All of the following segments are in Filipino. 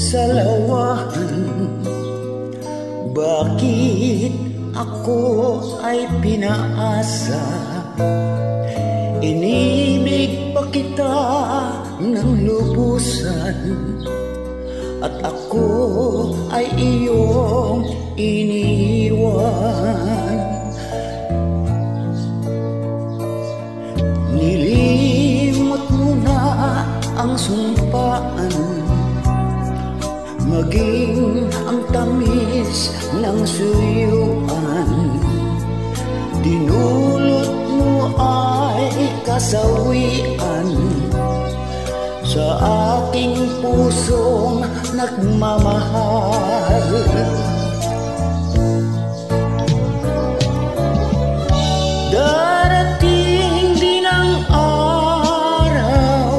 sa lawahan. Bakit ako ay pinaasa? Inibig pa kita ng lubusan, at ako ay iyong iniwan. Nilimot mo na ang sumpaan, maging ang tamis ng suyuan. Dinulot mo ay kasawian sa aking pusong nagmamahal. Darating din ang araw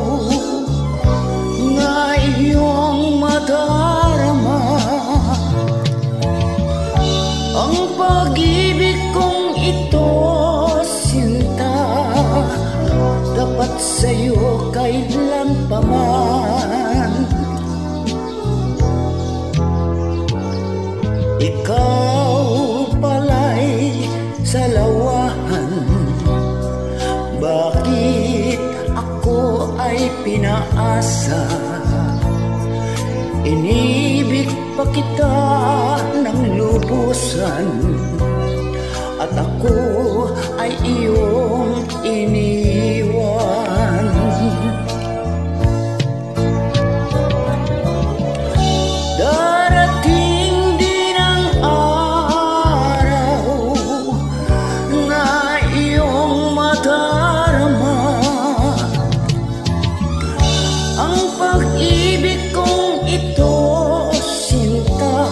na iyong madarama ang pag-ibig kong ito, sinta. Dapat sa'yo kailan pa man. Ikaw pala'y sa lawahan. Bakit ako ay pinaasa? Inibig pa kita ng lubusan, at ako ay iyong iniwan. Darating din ang araw na iyong madarama ang pag-ibig kong ito, sinta.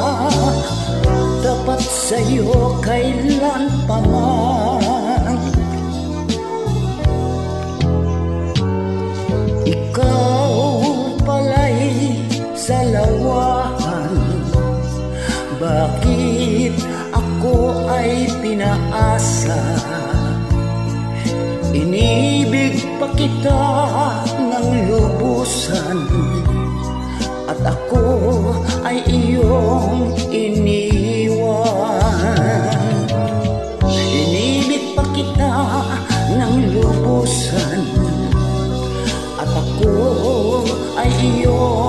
Dapat sa'yo kailan pa man. Ikaw pala'y sa lawahan. Bakit ako ay pinaasa? Inibig pa kita ng lubusan, at ako ay iyong iniwan. Inibig pa kita ng lubusan, at ako ay iyong